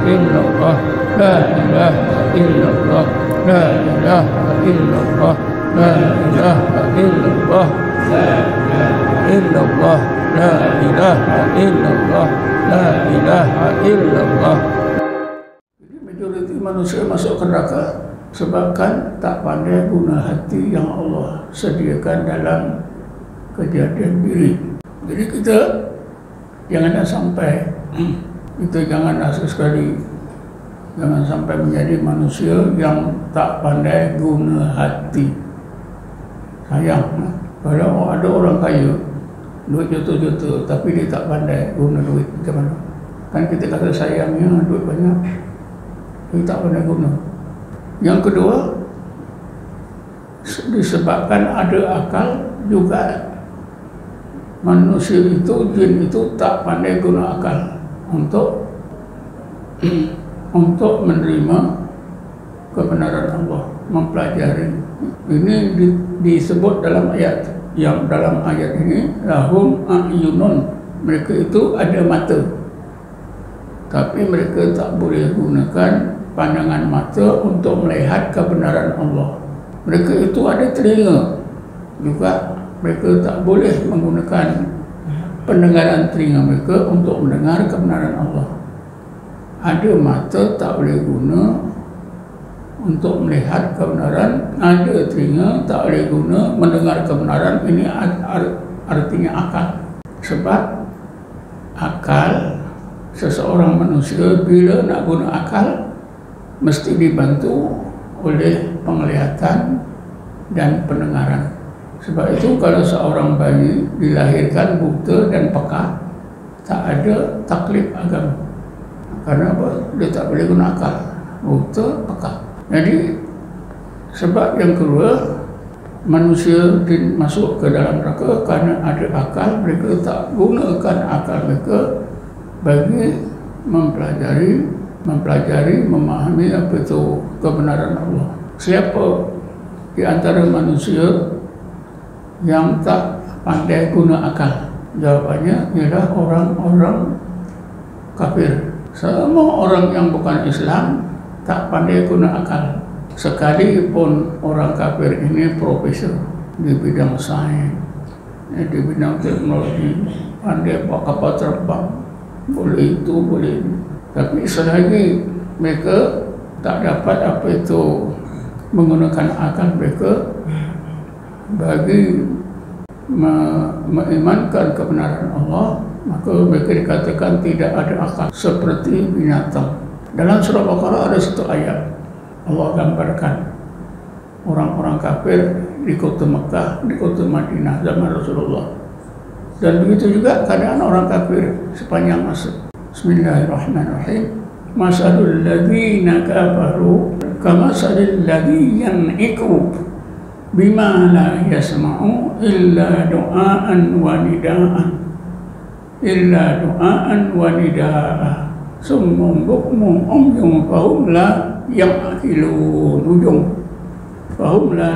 illallah, la ilaha illallah, la ilaha illallah, la ilaha illallah, la ilaha illallah, la ilaha illallah, la ilaha illallah. Jadi majoriti manusia masuk ke neraka sebabkan tak pandai guna hati yang Allah sediakan dalam kejadian diri. Jadi kita jangan sampai sekali jangan sampai menjadi manusia yang tak pandai guna hati. Sayang kalau ada orang kaya duit juta-juta tapi dia tak pandai guna duit, macam mana? Kan kita kata sayangnya duit banyak, dia tak pandai guna. Yang kedua, disebabkan ada akal juga, manusia itu, jin itu tak pandai guna akal untuk menerima kebenaran Allah, mempelajari. Ini disebut dalam ayat, yang dalam ayat ini lahum a'yunun, mereka itu ada mata tapi mereka tak boleh gunakan pandangan mata untuk melihat kebenaran Allah. Mereka itu ada telinga juga, mereka tak boleh menggunakan pendengaran telinga mereka untuk mendengar kebenaran Allah. Ada mata tak boleh guna untuk melihat kebenaran, ada telinga tak boleh guna mendengar kebenaran. Ini artinya akal. Sebab akal seseorang manusia bila nak guna akal mesti dibantu oleh penglihatan dan pendengaran. Sebab itu kalau seorang bayi dilahirkan buta dan peka, tak ada taklif agama. Karena apa? Dia tak boleh guna akal, buta, peka. Jadi sebab yang kedua, manusia masuk ke dalam neraka kerana ada akal, mereka tak gunakan akal mereka bagi mempelajari, memahami apa itu kebenaran Allah. Siapa di antara manusia yang tak pandai guna akal? Jawabannya ialah orang-orang kafir. Semua orang yang bukan Islam tak pandai guna akal. Sekalipun orang kafir ini profesor di bidang sains, di bidang teknologi, pandai buat kapal terbang, boleh itu, boleh ini. Tapi selagi mereka tak dapat apa itu menggunakan akal mereka bagi mengimankan kebenaran Allah, maka mereka dikatakan tidak ada akal, seperti binatang. Dalam surah Baqarah ada satu ayat, Allah gambarkan orang-orang kafir di kota Mekah, di kota Madinah zaman Rasulullah. Dan begitu juga keadaan orang kafir sepanjang masa. Bismillahirrahmanirrahim. Masalul ladzina kafaru kamasalil ladzi yan'iqu bima la yasma'u illa du'aan wa nidaa'a summum bukmun umyun fahum la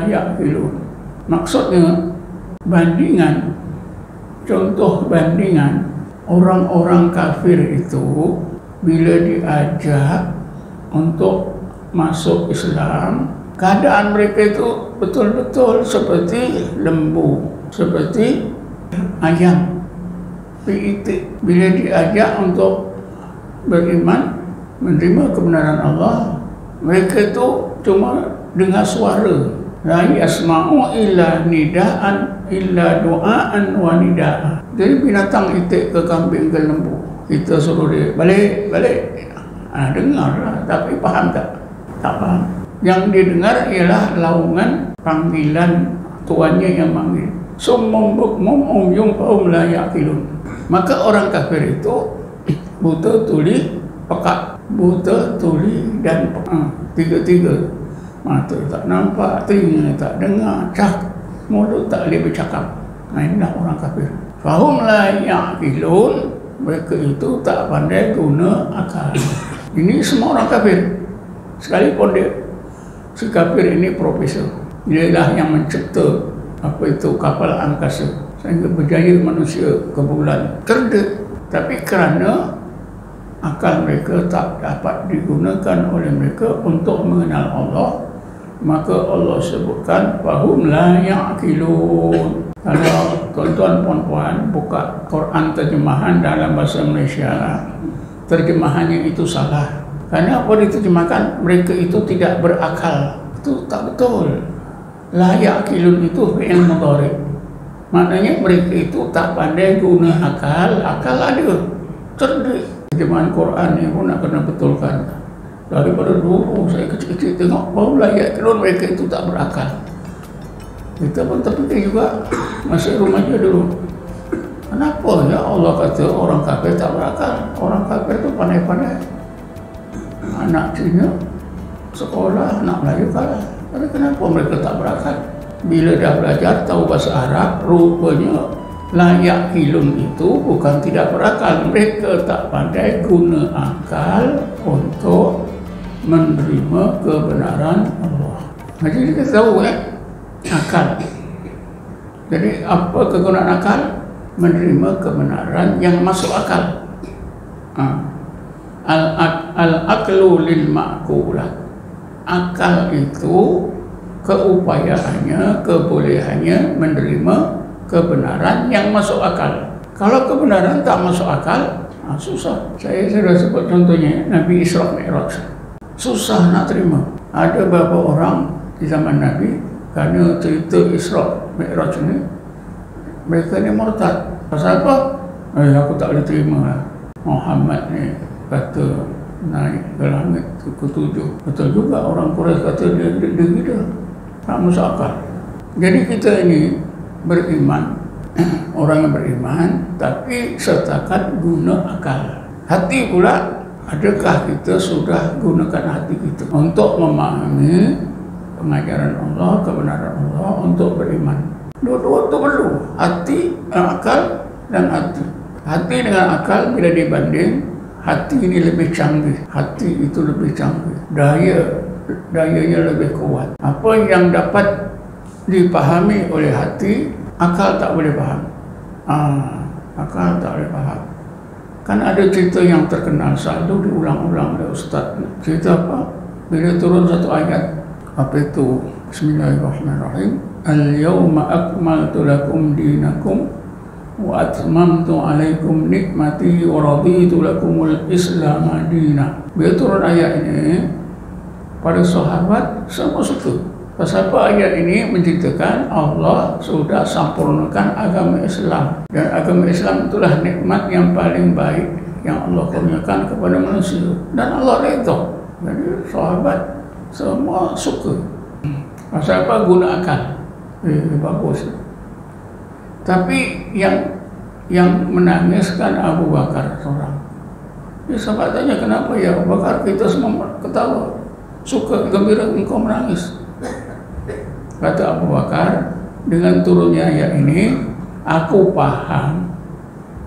ya'qilun. Maksudnya contoh bandingan orang-orang kafir itu bila diajak untuk masuk Islam, keadaan mereka itu betul-betul seperti lembu, seperti ayam piitik. Bila diajak untuk beriman, menerima kebenaran Allah, mereka itu cuma dengar suara, la yasma'u illa nidaan illa du'aan wa nidaa. Jadi binatang itik ke kambing ke lembu, kita suruh dia balik, dengar lah, tapi faham tak? Tak faham. Yang didengar ialah laungan panggilan tuannya yang manggil. Summum bukmum umyun fahum la ya'qilun. Maka orang kafir itu buta, tuli, peka. Buta, tuli dan peka. Tiga-tiga. Mata tak nampak, telinga tak dengar, mulut tak boleh bercakap. Inilah orang kafir. Fahum la ya'qilun. Mereka itu tak pandai guna akal. Ini semua orang kafir. Sekalipun si kafir ini profesor, dialah yang mencipta apa itu kapal angkasa sehingga berjaya manusia ke bulan. Tapi kerana akal mereka tak dapat digunakan oleh mereka untuk mengenal Allah, maka Allah sebutkan fahum la ya'qilun. Kalau tuan-tuan puan-puan buka Quran terjemahan dalam bahasa Malaysia, terjemahannya itu salah. Karena apa diterjemahkan mereka itu tidak berakal? Itu tak betul. La ya'qilun itu fi'il mudhari'. Maknanya mereka itu tak pandai guna akal. Akal ada, cerdik. Terjemahan Quran ni pun nak kena betulkan. Daripada dulu saya kecil-kecil tengok bahawa layak kalau mereka itu tak berakal. Kita pun terfikir juga masih rumahnya dulu. Kenapa ya Allah kata orang kafir tak berakal? Orang kafir itu pandai-pandai. Anak Cina sekolah, anak Melayu kalah. Tapi kenapa mereka tak berakal? Bila dah belajar tahu bahasa Arab, rupanya layak kilun itu bukan tidak berakal. Mereka tak pandai guna akal untuk menerima kebenaran Allah. Jadi kita tahu akal. Jadi apa kegunaan akal? Menerima kebenaran yang masuk akal. Al-aqlu lil ma'qulat. Akal itu keupayaannya, kebolehannya menerima kebenaran yang masuk akal. Kalau kebenaran tak masuk akal, susah. Saya sudah sebut contohnya Nabi Isra Mi'raj. Susah nak terima. Ada beberapa orang di zaman Nabi kerana cerita Isra Mi'raj ini, mereka ni murtad. Pasal apa? Aku tak boleh terima lah. Muhammad ni kata naik ke langit ke-7. Betul juga orang Quraisy kata dia gila. Tak masuk akal. Jadi kita ini beriman, orang yang beriman, tapi setakat guna akal. Hati pula, adakah kita sudah gunakan hati kita untuk memahami pengajaran Allah, kebenaran Allah, untuk beriman? Dua-dua itu perlu, hati, akal dan hati. Hati dengan akal bila dibanding, hati ini lebih canggih. Hati itu lebih canggih. Dayanya lebih kuat. Apa yang dapat dipahami oleh hati, akal tak boleh faham. Akal tak boleh faham. Kan ada cerita yang terkenal selalu diulang-ulang oleh Ustaz. Cerita apa? Bila turun satu ayat, apa itu? Bismillahirrahmanirrahim. Al-yawma akmaltu lakum dinakum wa atmamtu alaikum nikmati wa raditu lakumul Islam madina. Bila turun ayat ini, para sahabat semua suka. Pasal apa ayat ini menceritakan Allah sudah sempurnakan agama Islam. Dan agama Islam itulah nikmat yang paling baik yang Allah kurniakan kepada manusia. Dan Allah redha. Jadi sahabat semua suka. Pasal apa? Guna akal. Bagus. Tapi yang menangiskan Abu Bakar seorang. Dia sahabat tanya, kenapa ya Abu Bakar? Kita semua ketawa. Suka, gembira engkau menangis. Kata Abu Bakar, dengan turunnya ayat ini, aku paham.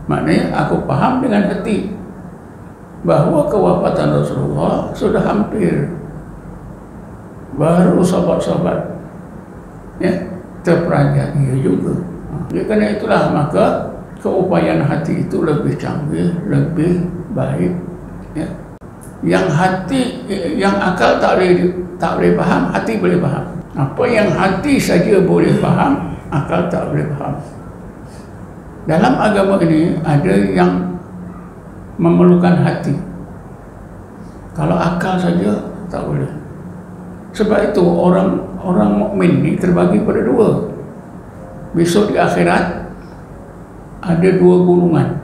Maknanya aku paham dengan hati bahawa kewafatan Rasulullah sudah hampir. Baru sahabat-sahabat terperanjat ia juga. Kerana itulah maka keupayaan hati itu lebih canggih, lebih baik. Yang hati, yang akal tak boleh faham, hati boleh faham. Apa yang hati saja boleh faham, akal tak boleh faham. Dalam agama ini ada yang memerlukan hati. Kalau akal saja tak boleh. Sebab itu orang mukmin ini terbagi pada dua. Besok di akhirat ada dua golongan.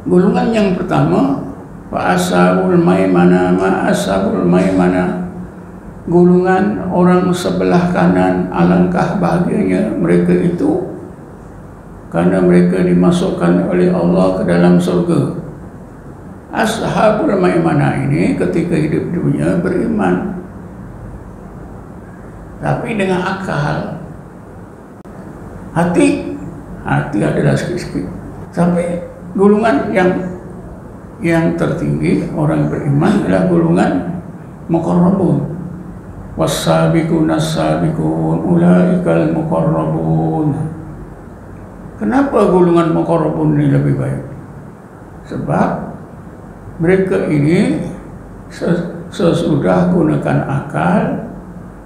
Golongan yang pertama, fa ashabul maimanah ma ashabul maimanah. Golongan orang sebelah kanan, alangkah bahagianya mereka itu karena mereka dimasukkan oleh Allah ke dalam surga. Ashabul maimanah ini ketika hidup dunia beriman, tapi dengan akal. Hati adalah sikit-sikit. Sampai golongan yang tertinggi orang beriman adalah golongan muqarrabun. Was-sabiquna as-sabiqun ulaikal muqarrabun. Kenapa golongan muqarrabun ini lebih baik? Sebab mereka ini sesudah gunakan akal,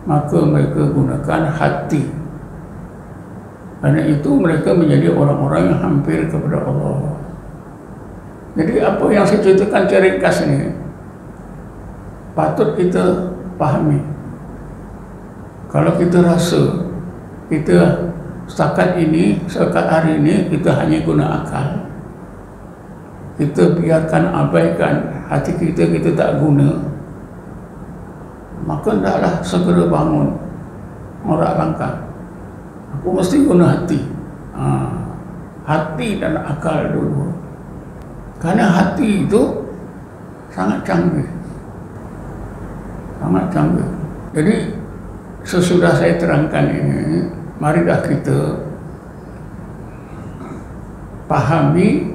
maka mereka gunakan hati. Karena itu mereka menjadi orang-orang yang hampir kepada Allah. Jadi apa yang saya ceritakan secara ringkas ini patut kita pahami. Kalau kita rasa kita setakat hari ini kita hanya guna akal, kita biarkan abaikan hati kita tak guna, maka hendaklah segera bangun orang langkah. Aku mesti guna hati. Hati dan akal dulu. Karena hati itu sangat canggih. Sangat canggih. Jadi sesudah saya terangkan ini, marilah kita pahami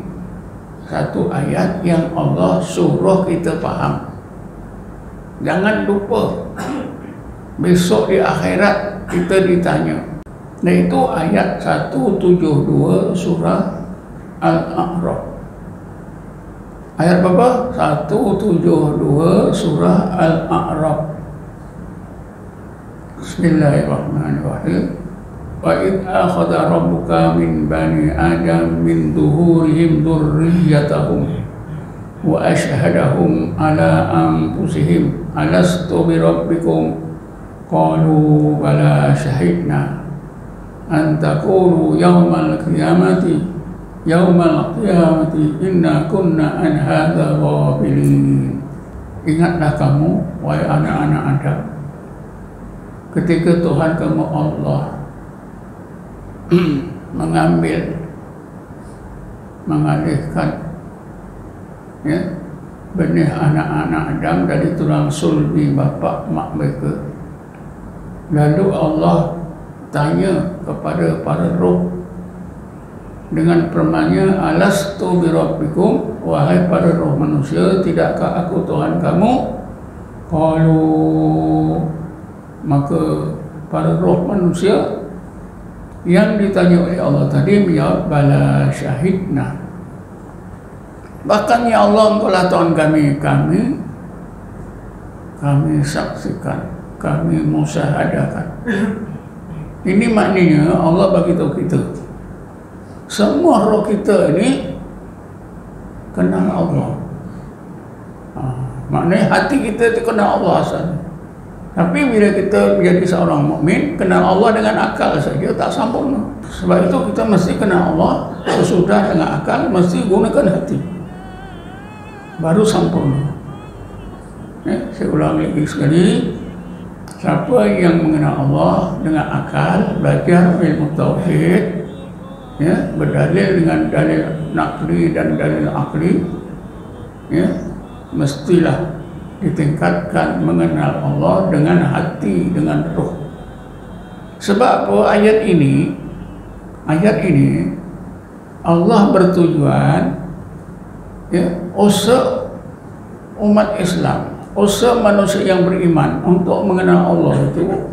satu ayat yang Allah suruh kita faham. Jangan lupa, besok di akhirat kita ditanya. Nah itu ayat 172 surah Al-A'raf. Ayat berapa? 172 surah Al-A'raf. Bismillahirrahmanirrahim. Wa idh akhadha rabbuka min bani Adam min zuhurihim dzurriyyatahum wa ashhadahum ala anfusihim alastu bi rabbikum qalu bala shahidna an taqulu yawmal qiyamati inna kunna an hadza ghafilin. Ingatlah kamu wahai anak-anak Adam, ketika Tuhan kamu Allah mengalihkan benih anak-anak Adam dari tulang sulbi bapa mak mereka. Lalu Allah tanya kepada para roh dengan firman-Nya, alastu bi rabbikum, wahai para roh manusia, tidakkah aku Tuhan kamu? Qalu, maka para roh manusia yang ditanya oleh Allah tadi menjawab, bala syahidna. Bahkan ya Allah, Engkaulah Tuhan kami saksikan, kami musyahadakan. Ini maknanya Allah bagi tahu kita, semua roh kita ini kenal Allah. Maknanya hati kita itu kenal Allah asal. Tapi bila kita menjadi seorang mukmin, kenal Allah dengan akal saja tak sempurna. Sebab itu kita mesti kenal Allah sesudah dengan akal, mesti gunakan hati, baru sempurna. Saya ulang lagi sekali. Siapa yang mengenal Allah dengan akal, belajar ilmu tauhid, berdalil dengan dalil nakli dan dalil akli, mestilah ditingkatkan mengenal Allah dengan hati, dengan roh. Sebab ayat ini Allah bertujuan usaha umat Islam, usaha manusia yang beriman untuk mengenal Allah itu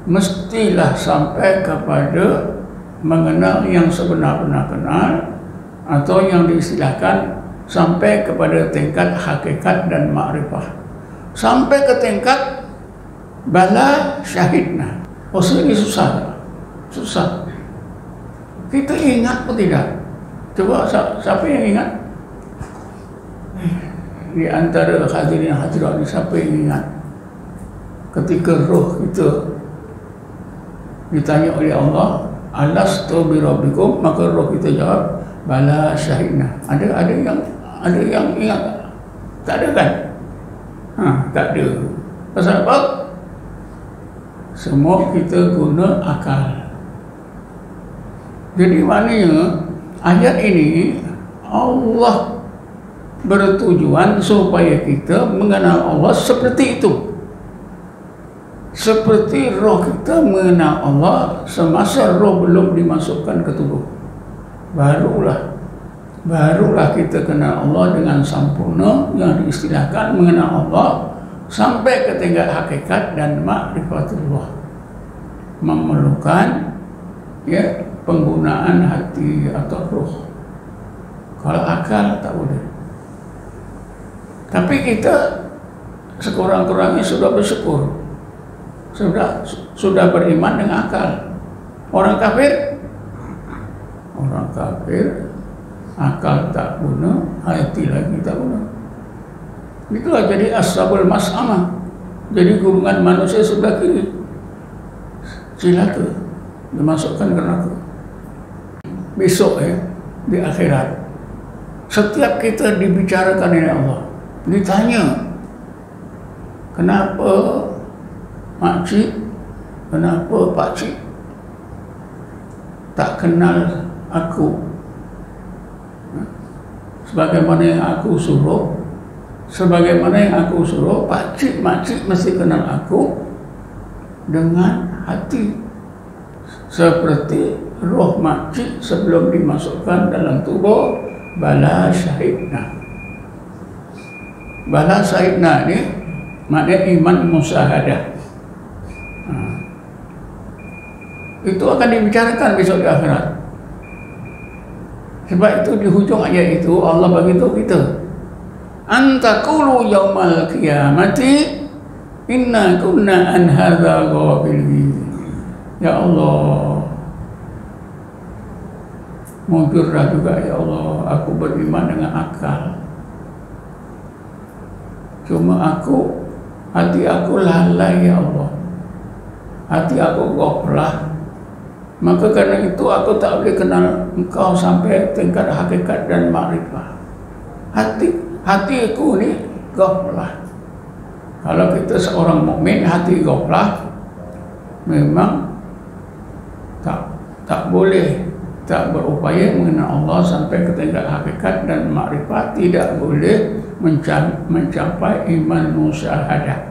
mestilah sampai kepada mengenal yang sebenar-benar kenal, atau yang diistilahkan sampai kepada tingkat hakikat dan makrifah, sampai ke tingkat bala syahidna. Ini susah. Kita ingat atau tidak? Coba siapa yang ingat? Di antara hadirin hadirat ini, siapa yang ingat ketika roh kita ditanya oleh Allah, alastu bi rabbikum, maka roh kita jawab, bala syahidna. Ada yang ingat? Tak ada kan? Tak ada. Pasal apa? Semua kita guna akal. Jadi maknanya ayat ini Allah bertujuan supaya kita mengenal Allah seperti itu. Seperti roh kita mengenal Allah semasa roh belum dimasukkan ke tubuh. Barulah kita kenal Allah dengan sempurna, yang diistilahkan mengenal Allah sampai ke tingkat hakikat dan ma'rifatullah, memerlukan penggunaan hati atau roh. Kalau akal tak boleh. Tapi kita sekurang-kurangnya sudah bersyukur, sudah beriman dengan akal. Orang kafir akal tak guna, hati lagi tak guna. Itulah jadi ashabul mas'amah. Jadi gulungan manusia sudah kiri cilaka, dimasukkan ke neraka. Besok di akhirat, setiap kita dibicarakan oleh Allah, ditanya, kenapa makcik, kenapa pakcik tak kenal aku sebagaimana yang aku suruh. Sebagaimana yang aku suruh, pakcik makcik mesti kenal aku dengan hati, seperti roh makcik sebelum dimasukkan dalam tubuh bala syahidna. Bala syahidna ni maknanya iman musyahadah. Itu akan dibicarakan besok di akhirat. Sebab itu di hujung ayat itu Allah beritahu kita, antaqulu yaumal qiyamati inna kunna an hadza ghafilin. Ya Allah, mujurlah juga ya Allah, aku beriman dengan akal, cuma hati aku lalai ya Allah, hati aku ghaflah. Maka karena itu aku tak boleh kenal Engkau sampai tingkat hakikat dan makrifah. Hatiku ni ghaflah. Kalau kita seorang mukmin hati ghaflah, memang tak boleh, tak berupaya mengenal Allah sampai ke tingkat hakikat dan makrifah, tidak boleh mencapai iman musyahadah.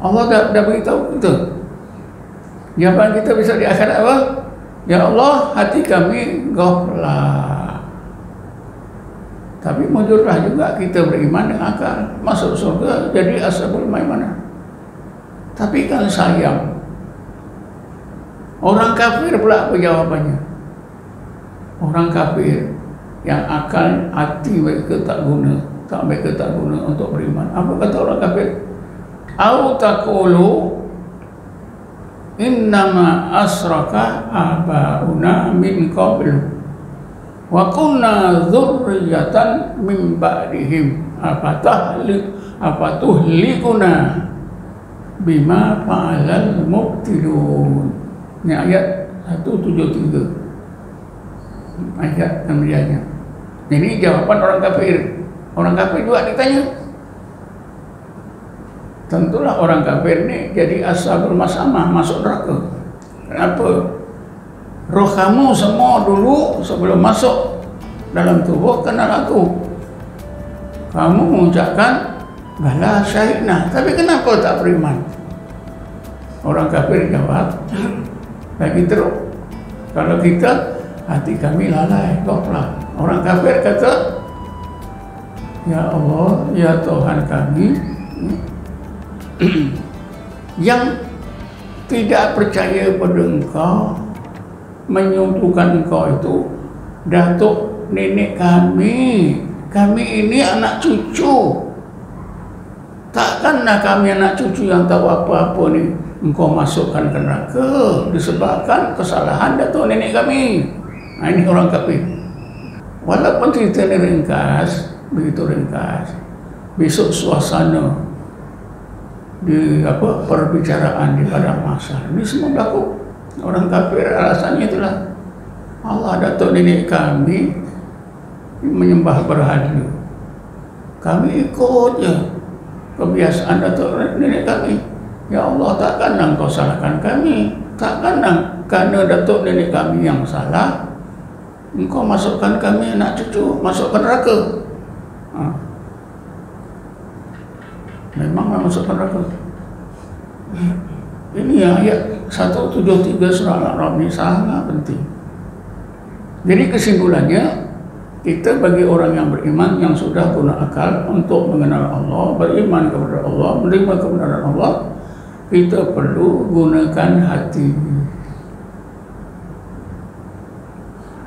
Allah dah beritahu kita. Jawaban kita bisa di akhirat apa? Ya Allah, hati kami ghaflah. Tapi mujurlah juga kita beriman dengan akal, masuk surga jadi ashabul maimanah. Tapi kan sayang, orang kafir pula apa jawabannya? Orang kafir yang akal hati mereka tak guna untuk beriman. Apa kata orang kafir? Au taqulu innama asraka abauna min qablu wa kunna dzurriyyatan min ba'dihim afatuhlikuna bima fa'alal mubtilun. Ini ayat 173, ayat kemudiannya. Ini jawaban orang kafir. Orang kafir juga ditanya. Tentulah orang kafir ini jadi ashabul mas'amah, masuk neraka. Kenapa? Roh kamu semua dulu sebelum masuk dalam tubuh kenal aku. Kamu mengucapkan bala syahidna, tapi kenapa tak beriman? Orang kafir jawab lagi teruk, kalau kita hati kami lalai, ghaflah. Orang kafir kata, ya Allah, ya Tuhan kami, yang tidak percaya pada Engkau, menyuntukan Engkau itu datuk nenek kami. Kami ini anak cucu. Takkanlah kami anak cucu yang tahu apa-apa ni Engkau masukkan ke neraka disebabkan kesalahan datuk nenek kami. Nah, ini orang kafir. Walaupun cerita ini ringkas, begitu ringkas, besok suasana di perbicaraan di padang mahsyar ini semua berlaku. Orang kafir alasannya itulah, Allah datuk nenek kami menyembah berhala, kami ikut je kebiasaan datuk nenek kami. Ya Allah, takkan Engkau salahkan kami, takkan kerana datuk nenek kami yang salah Engkau masukkan kami anak cucu masukkan neraka. Memang masukkan neraka. Ini ayat 173 surah Al-A'raf ini sangat penting. Jadi kesimpulannya, kita bagi orang yang beriman, yang sudah guna akal untuk mengenal Allah, beriman kepada Allah, menerima kebenaran Allah, kita perlu gunakan hati.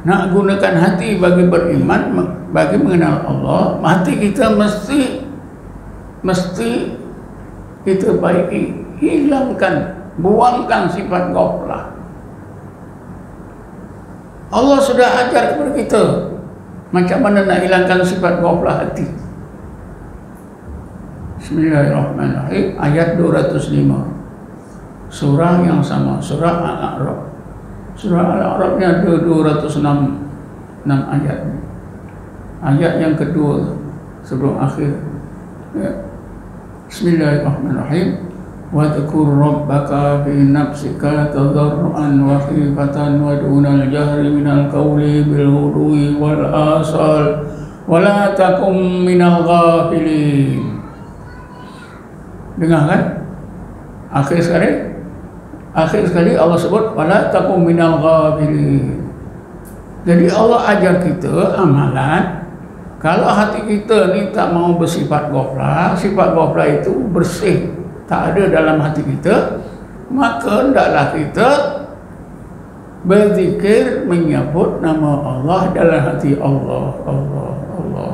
nak gunakan hati bagi beriman, bagi mengenal Allah, hati kita mesti kita baiki, hilangkan, buangkan sifat ghaflah. Allah sudah ajar kepada kita macam mana nak hilangkan sifat ghaflah hati. Bismillahirrahmanirrahim. Ayat 205 surah yang sama, surah Al-A'raf. Surah Al-A'raf ni ada 206 ayat. Ayat yang kedua sebelum akhir, ya. Bismillahirrahmanirrahim. Wadhkur rabbaka fi nafsika tadarruan wa khifatan wa dunal jahri minal qawli bil ghudwi wal asal wa la takum minal ghafilin. Dengar kan? Akhir sekali Allah sebut wala takum minal ghafilin. Jadi Allah ajar kita amalan. Kalau hati kita ni tak mau bersifat ghaflah, sifat ghaflah itu bersih, tak ada dalam hati kita, maka hendaklah kita berzikir menyebut nama Allah dalam hati. Allah, Allah, Allah,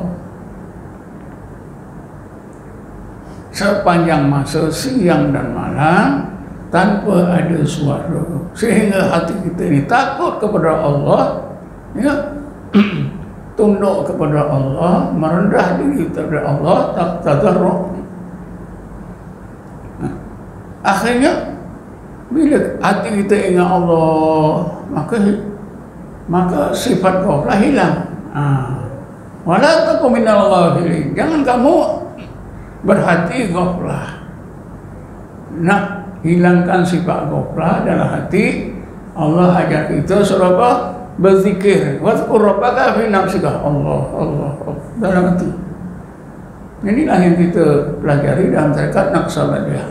sepanjang masa siang dan malam tanpa ada suara, sehingga hati kita ini takut kepada Allah, ya, tunduk kepada Allah, merendah diri kepada Allah, tadarruk. Akhirnya bila hati kita ingat Allah, maka sifat ghaflah hilang. Wala takum minal ghafilin. Jangan kamu berhati ghaflah. Nak hilangkan sifat ghaflah dalam hati, Allah ajar kita suruh apa? Berzikir. Wadhkur rabbaka fi nafsika. Allah, Allah, Allah dalam hati. Inilah yang kita pelajari dalam tarekat Naqsabandiyah.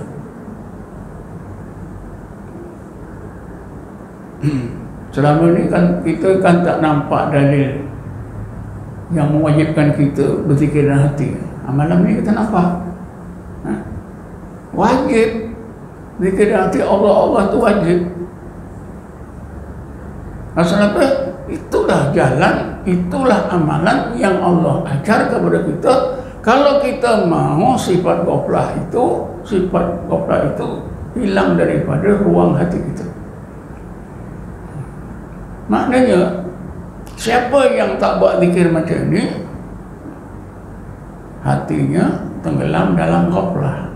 Selama ni kan kita kan tak nampak dalil yang mewajibkan kita berzikir dalam hati. Malam ni kita nampak. Wajib zikir dalam hati Allah, Allah tu wajib. Asal apa? Itulah jalan, itulah amalan yang Allah ajar kepada kita. Kalau kita mau sifat ghaflah itu hilang daripada ruang hati kita. Maknanya siapa yang tak buat zikir macam ni, hatinya tenggelam dalam ghaflah.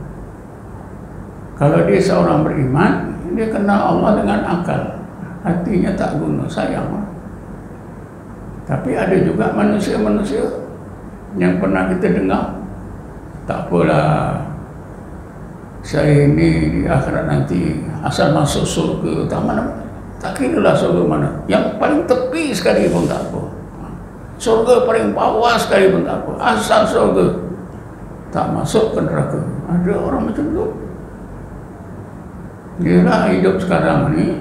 Kalau dia seorang beriman, dia kenal Allah dengan akal, hatinya tak guna, sayang. Tapi ada juga manusia-manusia yang pernah kita dengar, tak apalah, saya ini di akhirat nanti asal masuk surga tak mana, tak kira lah surga mana, yang paling tepi sekali pun tak apa, surga paling bawah sekali pun tak apa, asal surga tak masuk ke neraka. Ada orang macam tu. Dia lah hidup sekarang ni,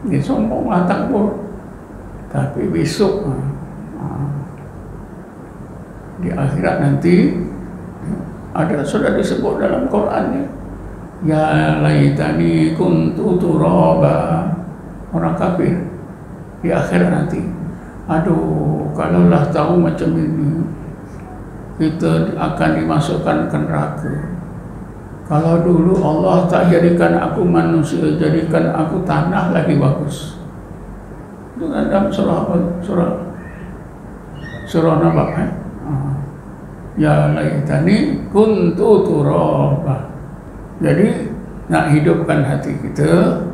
dia sombonglah takbur, tapi besok di akhirat nanti ada, sudah disebut dalam Quran ni, ya laitani kuntu turaba. Orang kafir di akhirat nanti, aduh kalaulah tahu macam ini, kita akan dimasukkan ke neraka. Kalau dulu Allah tak jadikan aku manusia, jadikan aku tanah, lagi bagus. Itu dalam surah apa? Surah Naba. Ya laitani kuntu turaba. Jadi nak hidupkan hati kita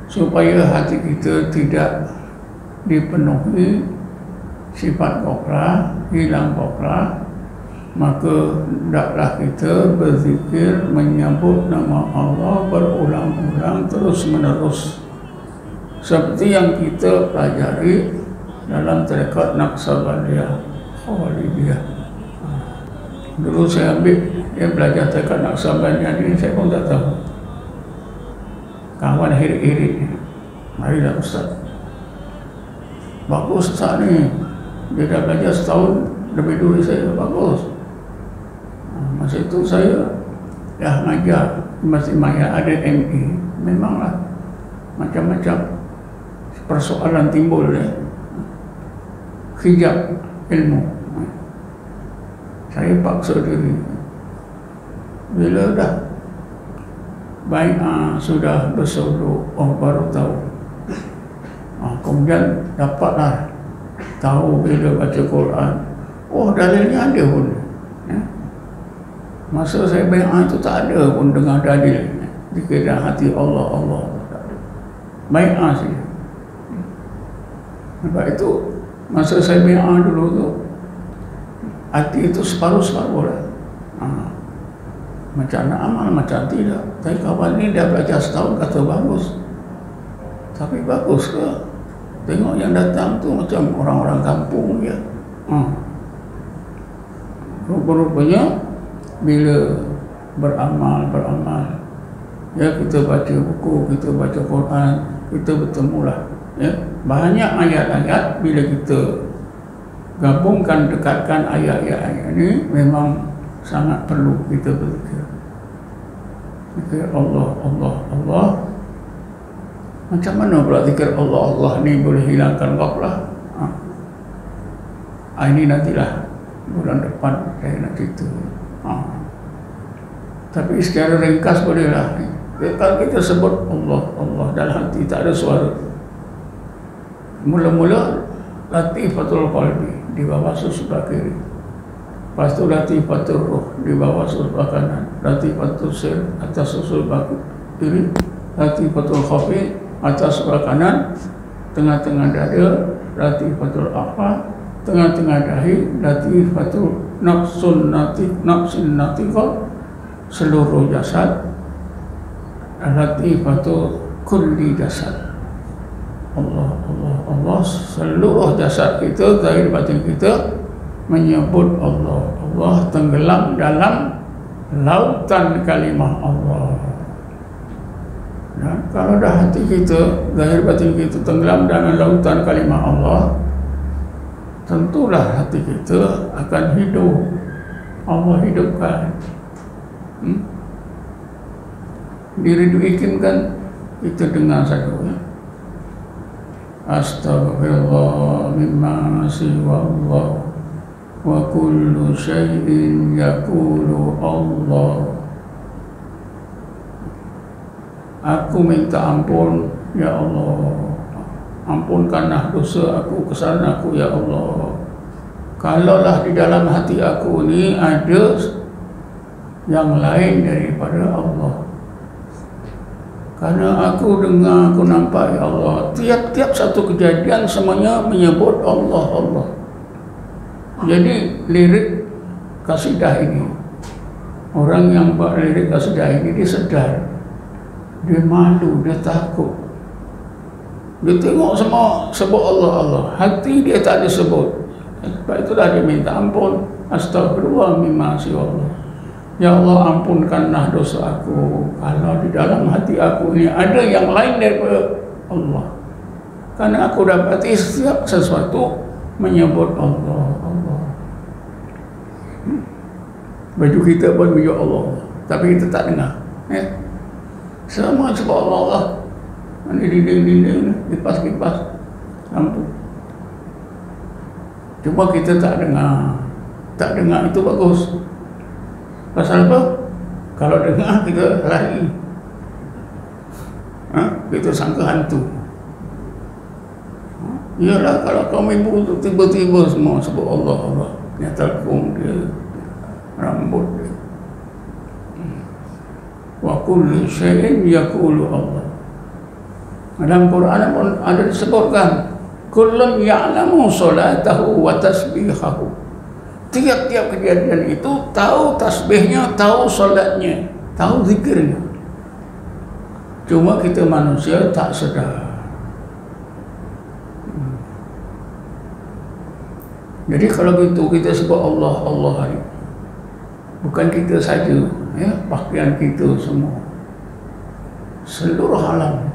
supaya hati kita tidak dipenuhi sifat ghaflah, hilang ghaflah, maka hendaklah kita berzikir menyebut nama Allah berulang-ulang terus menerus, seperti yang kita pelajari dalam tarekat Naqsabandiyah Khalidiyah. Dulu saya yang belajar tarekat Naqsabandiyah ini, saya pun tak tahu. Kawan hirik-hirik, marilah Ustaz, bagus Ustaz ni, dia dah belajar setahun lebih dulu saya, bagus. Masa itu saya dah mengajar Masjid Maya, ada MA. Memanglah macam-macam persoalan timbul ya. hijab ilmu. Saya paksa diri. Bila dah bai'ah sudah bersolok, baru tahu. Kemudian dapatlah tahu bila baca Quran. Dalilnya ada pun. Masa saya bai'ah itu tak ada pun dengar dalil. Dikira hati Allah tak ada. Bai'ah saja. Sebab itu masa saya bai'ah dulu tu, hati itu separuh-separuh lah. Macam nak amal, macam tidak. Tapi kawan ni dia belajar setahun kata bagus. Tapi bagus ke? Tengok yang datang tu macam orang-orang kampung je. Rupa-rupanya bila beramal, ya, kita baca buku, kita baca Quran, kita bertemulah, ya, banyak ayat-ayat. Bila kita gabungkan, dekatkan ayat-ayat ini, memang sangat perlu kita berzikir. Zikir Allah. Macam mana pula zikir Allah ni boleh hilangkan ghaflah? Ini nantilah bulan depan saya nak cerita. Tapi secara ringkas bolehlah. Kalau kita sebut Allah dalam hati, tak ada suara. Mula-mula latifatul qalbi di bawah sebelah kiri. Lepas tu latifatul ruh di bawah sebelah kanan. Latifatul sir atas sebelah kiri. Latifatul khafi atas sebelah kanan. Tengah-tengah dada latifatul afa. Tengah-tengah dahi latifatul nafsin natiqah. Seluruh jasad latifatul kulli jasad. Allah seluruh jasad kita, zahir batin kita menyebut Allah. Allah tenggelam dalam lautan kalimah Allah. Dan kalau dah hati kita, zahir batin kita tenggelam dalam lautan kalimah Allah, tentulah hati kita akan hidup. Allah hidupkan. Diridui kan kita dengar saja, ya. Astaghfirullah mimma siwallah wa kullu syai'in yaqulu Allah. Aku minta ampun, ya Allah. Ampunkanlah dosa aku, kesalahan aku, ya Allah. Kalaulah di dalam hati aku ni ada yang lain daripada Allah. Karena aku dengar, aku nampak, ya Allah, tiap-tiap satu kejadian semuanya menyebut Allah. Jadi lirik kasidah ini, orang yang buat lirik kasidah ini, dia sedar, dia malu, dia takut. Dia tengok semua sebut Allah, hati dia tak ada sebut. Sebab itulah dia minta ampun. Astagfirullah mimma siwallah. Ya Allah, ampunkanlah dosa aku kalau di dalam hati aku ini ada yang lain daripada Allah. Karena aku dapati setiap sesuatu menyebut Allah. Baju kita pun menyebut Allah, tapi kita tak dengar. Semua sebut Allah. Ini dinding-dinding, kipas-kipas, lampu. Cuma kita tak dengar. Tak dengar itu bagus. Pasal apa? Kalau dengar kita lari. Kita sangka hantu. Iyalah, kalau kaum ibu tu tiba-tiba semua sebut Allah. Dia telefon dia, rambut dia. Wa kullu syai'in yaqulu Allah. Dalam Quran pun ada disebutkan, kullun ya'lamu salatahu wa tasbihahu. Tiap-tiap kejadian itu tahu tasbihnya, tahu solatnya, tahu zikirnya. Cuma kita manusia tak sedar. Jadi kalau begitu kita sebut Allah ni, bukan kita saja, ya, pakaian kita semua, seluruh alam,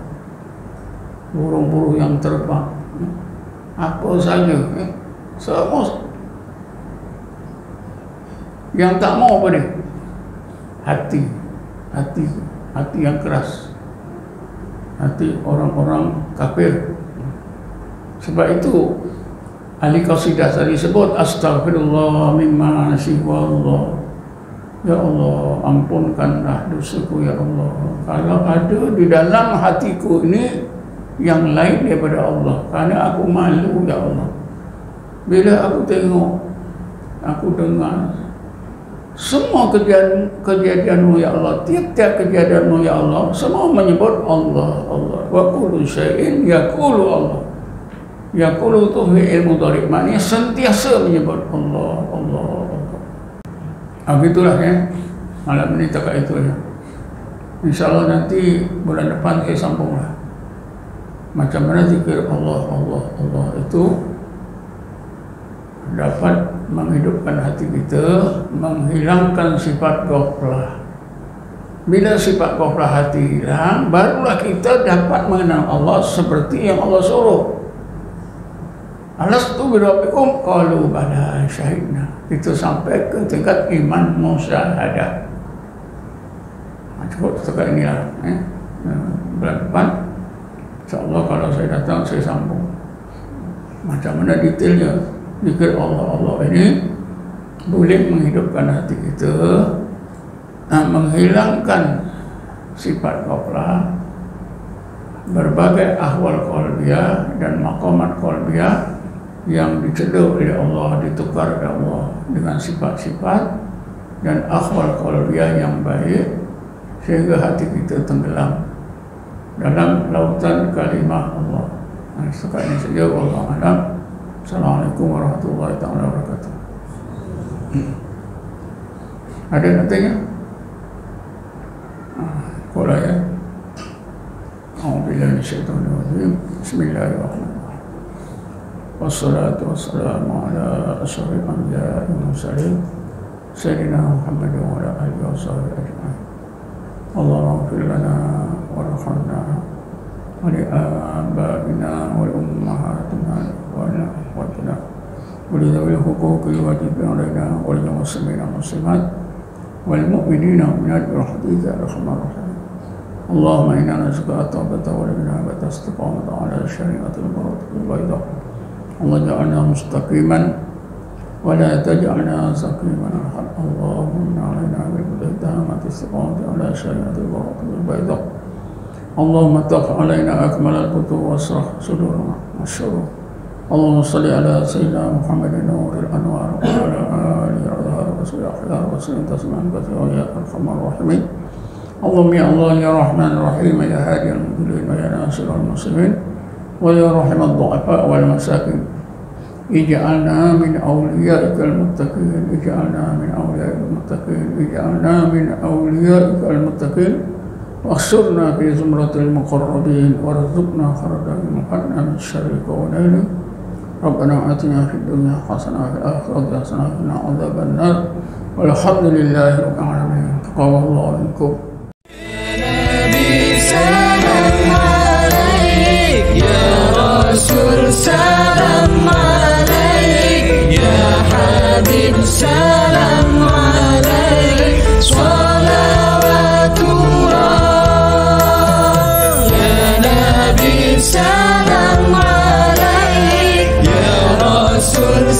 burung-burung yang terbang, apa saja, semua. Yang tak mau apa dia? Hati yang keras, hati orang-orang kafir. Sebab itu ahli qasidah tadi sebut astaghfirullah mimma siwallah. Ya Allah, ampunkanlah dosaku ya Allah. Kalau ada di dalam hatiku ini yang lain daripada Allah, kerana aku malu ya Allah. Bila aku tengok, aku dengar semua kejadian-Mu ya Allah, tiap-tiap kejadian-Mu ya Allah, semua menyebut Allah, Allah. Wa kullu syai'in yaqulu Allah. Yaqulu tu fi'il mudhari', maknanya sentiasa menyebut Allah, Allah, Allah. Begitulah ya. Malam ini tak itu ya. InsyaAllah nanti bulan depan saya sambunglah. Macam mana zikir Allah, Allah, Allah itu dapat menghidupkan hati kita, menghilangkan sifat ghaflah. Bila sifat ghaflah hati hilang, barulah kita dapat mengenal Allah seperti yang Allah suruh. Alastu birabbikum qalu bala syahidna. Itu sampai ke tingkat iman musyahadah. Cukup setakat inilah. Bulan depan InsyaAllah kalau saya datang saya sambung macam mana detailnya zikir Allah, Allah ini boleh menghidupkan hati kita, menghilangkan sifat ghaflah, berbagai ahwal qalbiyah dan maqamat qalbiyah yang dicela oleh Allah, ditukar oleh Allah dengan sifat-sifat dan ahwal qalbiyah yang baik, sehingga hati kita tenggelam dalam lautan kalimah Allah. Setakat ini saja, wallahu a'lam. Assalamualaikum warahmatullahi wabarakatuh. Ada yang tanya? Kola ya. A'udzubillahi minasyaitonir rajim. Bismillahirrahmanirrahim. Wassalatu wassalamu ala asyrafil anbiya'i wal mursalin sayyidina Muhammad wa ala alihi washabbihi ajma'in. Allahumma ighfir lana warhamna wa li abaina wa li ummahatina wa li akhwatina wa li dhawil huquqi wajibin alaina wa lil muslimina wal muslimat wal mu'minina wal mu'minat bi rahmatika ya arhamar rahimin. Allahumma inna nas'aluka at-taubata wal inabata istiqamata ala syari'atil bayda. Allah ja'alna mustaqiman wa la taj'alna saqiman. Allahumma alaina bil hidayati istiqamati ala syari'atil bayda. Allahumma taq alaina akmal al-kutub wasrah sudurana masyarur. Allahumma salli ala sayyidina Muhammadin nuril anwar wa ala alihi wa sahbihi wa sallam tasliman katsiran ya arhamar rahimin. Allahumma ya Allah ya Rahman Rahim ya hadi al-mudillin wa ya nasir al-muslimin wa ya rahim ad-du'afa wal masakin. Ij'alna min awliyaikal muttaqin, ij'alna min awliyaikal muttaqin, ij'alna min awliyaikal muttaqin. واحشرنا في زمرة المقربين وارزقنا خرجا محنا من الشر ونيله. ربنا آتنا في الدنيا حسنة وفي الآخرة حسنة وقنا عذاب النار والحمد لله رب العالمين. تقبل الله منكم. Salam alaik ya Rasul, salam alaik ya Habib, salam alaik salawatullah ya Nabi, salam alaik ya Rasul.